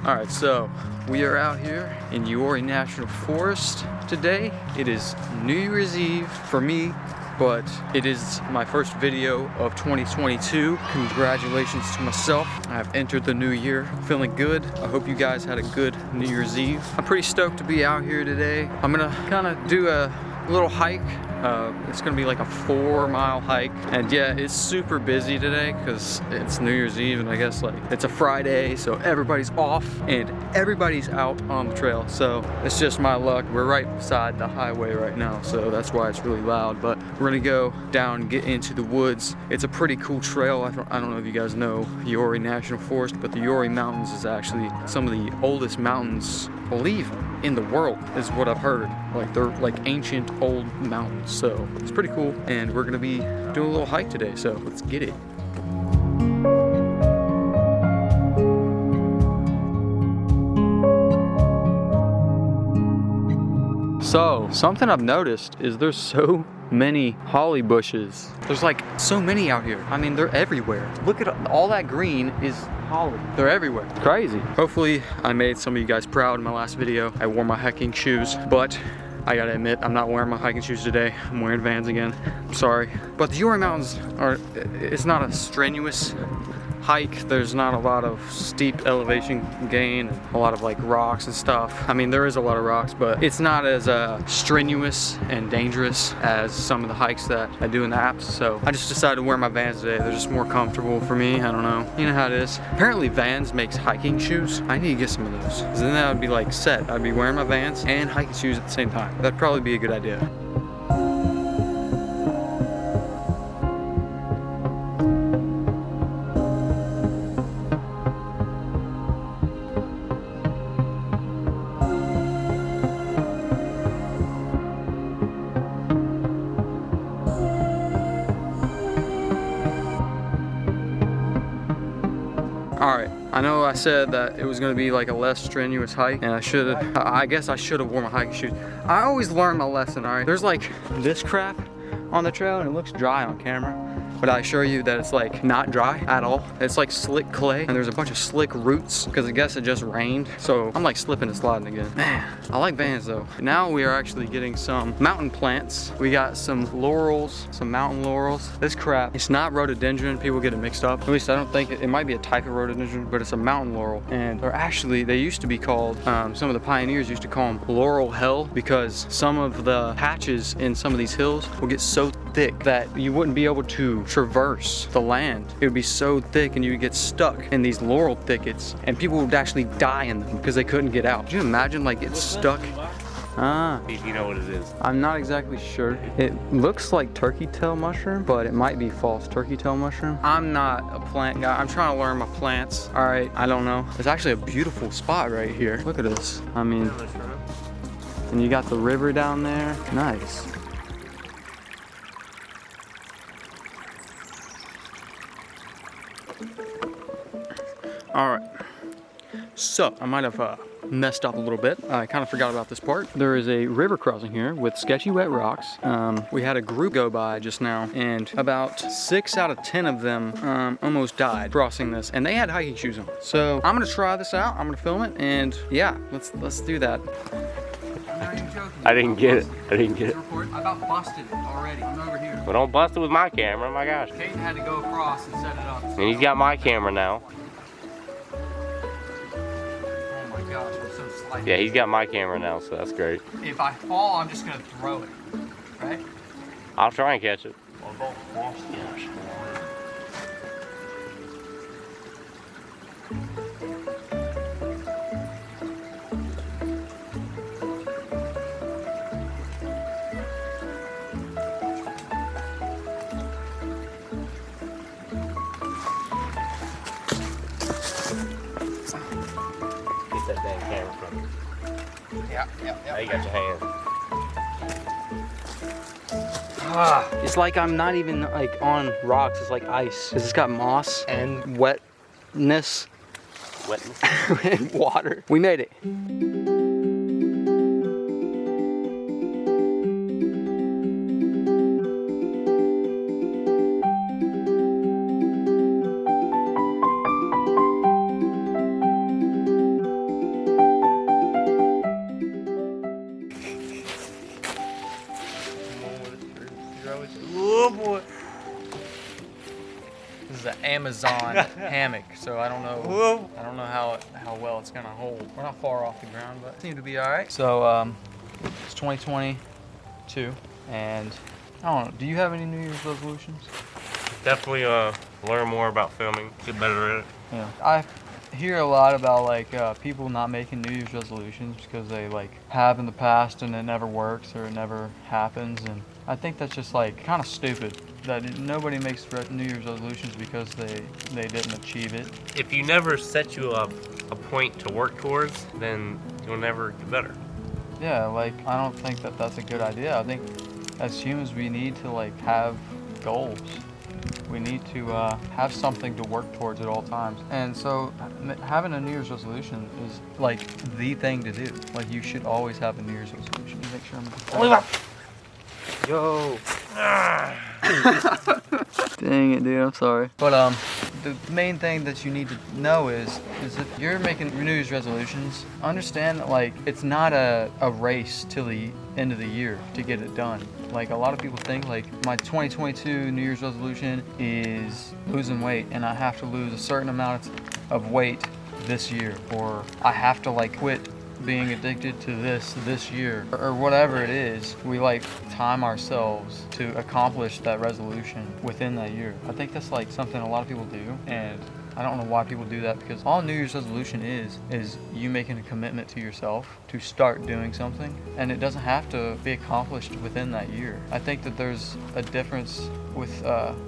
Alright, so we are out here in Uwharrie National Forest today. It is New Year's Eve for me, but it is my first video of 2022. Congratulations to myself. I have entered the new year feeling good. I hope you guys had a good New Year's Eve. I'm pretty stoked to be out here today. I'm gonna kind of do a little hike. It's gonna be like a 4-mile hike, and yeah, it's super busy today because it's New Year's Eve, and I guess like it's a Friday, so everybody's off and everybody's out on the trail. So it's just my luck. We're right beside the highway right now, so that's why it's really loud. But we're gonna go down and get into the woods. It's a pretty cool trail. I don't know if you guys know Uwharrie National Forest, but the Uwharrie Mountains is actually some of the oldest mountains, I believe, in the world, is what I've heard. Like they're like ancient old mountains, so it's pretty cool. And we're gonna be doing a little hike today, so let's get it. So something I've noticed is there's so many holly bushes. There's like so many out here. I mean, they're everywhere. Look at all that green is holly. They're everywhere. It's crazy. Hopefully I made some of you guys proud in my last video. I wore my hiking shoes, but I gotta admit, I'm not wearing my hiking shoes today. I'm wearing Vans again. I'm sorry. But the Uwharrie Mountains it's not a strenuous hike. There's not a lot of steep elevation gain, a lot of like rocks and stuff. I mean, there is a lot of rocks, but it's not as strenuous and dangerous as some of the hikes that I do in the apps. So I just decided to wear my Vans today. They're just more comfortable for me. I don't know. You know how it is. Apparently Vans makes hiking shoes. I need to get some of those. 'Cause then that would be like set. I'd be wearing my Vans and hiking shoes at the same time. That'd probably be a good idea. Alright, I know I said that it was going to be like a less strenuous hike, and I guess I should have worn my hiking shoes. I always learn my lesson, alright? There's like this crap on the trail and it looks dry on camera, but I assure you that it's like not dry at all. It's like slick clay, and there's a bunch of slick roots because I guess it just rained. So I'm like slipping and sliding again. Man, I like Vans though. Now we are actually getting some mountain plants. We got some laurels, some mountain laurels. This crap, it's not rhododendron. People get it mixed up. At least I don't think it might be a type of rhododendron, but it's a mountain laurel. And they used to be called, some of the pioneers used to call them laurel hell, because some of the patches in some of these hills will get so thick that you wouldn't be able to traverse the land. It would be so thick and you would get stuck in these laurel thickets, and people would actually die in them because they couldn't get out. Could you imagine like getting stuck? You know what it is? I'm not exactly sure. It looks like turkey tail mushroom, but it might be false turkey tail mushroom. I'm not a plant guy. I'm trying to learn my plants. All right, I don't know. It's actually a beautiful spot right here. Look at this. I mean, and you got the river down there. Nice. All right, so I might have messed up a little bit. I kind of forgot about this part. There is a river crossing here with sketchy wet rocks. We had a group go by just now, and about 6 out of 10 of them almost died crossing this, and they had hiking shoes on. So I'm gonna try this out. I'm gonna film it, and yeah, let's do that. I didn't get it. I didn't get it. I about busted it already. I'm over here. Well, don't bust it with my camera. My gosh. Caden had to go across and set it up. And he's got my camera now. Gosh, I'm so slight. Yeah, he's got my camera now, so that's great. If I fall, I'm just gonna throw it, right? I'll try and catch it. Get that dang camera from you. Yeah. Now you got your hand. It's like I'm not even like on rocks. It's like ice. It's got moss and wetness. Wetness. And water. We made it. Amazon hammock, so I don't know. I don't know how well it's gonna hold. We're not far off the ground, but it seemed to be all right. So it's 2022, and I don't know. Do you have any New Year's resolutions? Definitely learn more about filming, get better at it. Yeah, I hear a lot about like people not making New Year's resolutions because they like have in the past and it never works or it never happens, and I think that's just like kind of stupid. That nobody makes New Year's resolutions because they didn't achieve it. If you never set you a point to work towards, then you'll never get better. Yeah, like I don't think that that's a good idea. I think as humans we need to like have goals. We need to have something to work towards at all times. And so having a New Year's resolution is like the thing to do. Like you should always have a New Year's resolution. Make sure I'm Yo. Dang it, dude, I'm sorry. But the main thing that you need to know is if you're making New Year's resolutions, understand that like it's not a race till the end of the year to get it done. Like a lot of people think like my 2022 New Year's resolution is losing weight and I have to lose a certain amount of weight this year, or I have to like quit being addicted to this year, or whatever it is. We like time ourselves to accomplish that resolution within that year. I think that's like something a lot of people do, and I don't know why people do that, because all New Year's resolution is you making a commitment to yourself to start doing something, and it doesn't have to be accomplished within that year. I think that there's a difference with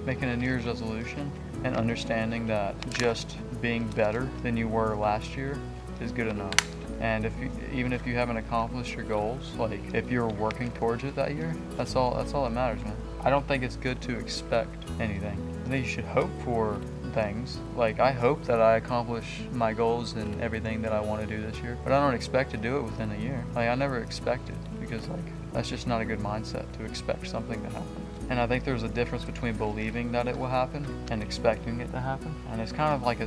making a New Year's resolution and understanding that just being better than you were last year is good enough. And even if you haven't accomplished your goals, like if you're working towards it that year, that's all that matters, man. I don't think it's good to expect anything. I think you should hope for things. Like I hope that I accomplish my goals and everything that I want to do this year, but I don't expect to do it within a year. Like I never expect it, because like that's just not a good mindset to expect something to happen. And I think there's a difference between believing that it will happen and expecting it to happen. And it's kind of like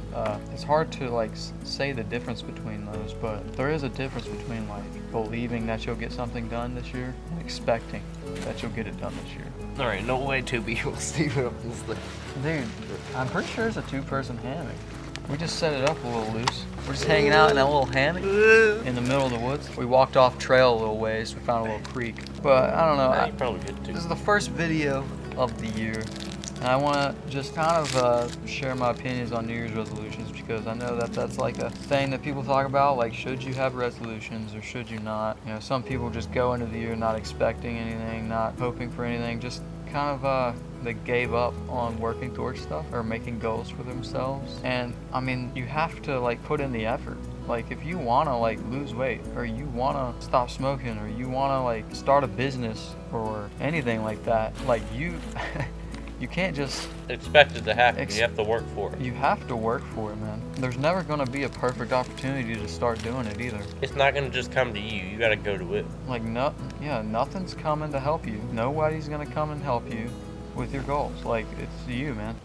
it's hard to like say the difference between those, but there is a difference between like believing that you'll get something done this year and expecting that you'll get it done this year. All right, no way to be able to see up this thing. Dude, I'm pretty sure it's a 2-person hammock. We just set it up a little loose. We're just hanging out in that little hammock in the middle of the woods. We walked off trail a little ways. We found a little creek. But I don't know. You probably could too. This is the first video of the year. And I want to just kind of share my opinions on New Year's resolutions, because I know that that's like a thing that people talk about. Like, should you have resolutions or should you not? You know, some people just go into the year not expecting anything, not hoping for anything, just kind of they gave up on working towards stuff or making goals for themselves. And I mean, you have to like put in the effort. Like if you want to like lose weight, or you want to stop smoking, or you want to like start a business or anything like that, like you can't just expect it to happen. You have to work for it. You have to work for it, man. There's never going to be a perfect opportunity to start doing it either. It's not going to just come to you. You got to go to it. Like nothing's coming to help you. Nobody's going to come and help you with your goals. Like it's you, man.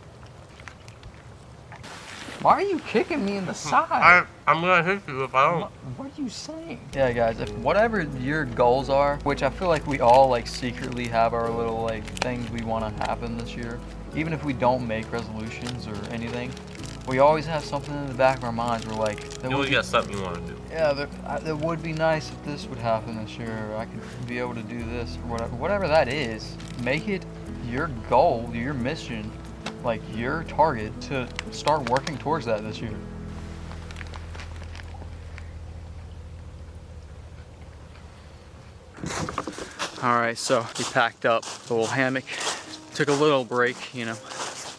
Why are you kicking me in the side? I'm gonna hit you if I don't. What are you saying? Yeah, guys, if whatever your goals are, which I feel like we all like secretly have our little like things we want to happen this year, even if we don't make resolutions or anything, we always have something in the back of our minds. We're like, you always got something you want to do. Yeah, it would be nice if this would happen this year, or I could be able to do this, or whatever that is. Make it your goal, your mission, like your target, to start working towards that this year. All right, so we packed up the little hammock, took a little break, you know.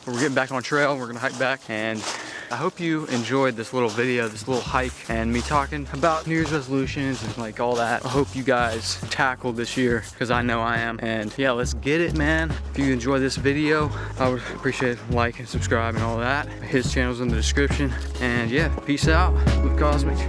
We're getting back on trail, we're gonna hike back, and I hope you enjoyed this little video, this little hike, and me talking about New Year's resolutions and like all that. I hope you guys tackled this year, because I know I am. And yeah, let's get it, man. If you enjoyed this video, I would appreciate a like and subscribe and all that. His channel's in the description. And yeah, peace out. Luke Cosmic.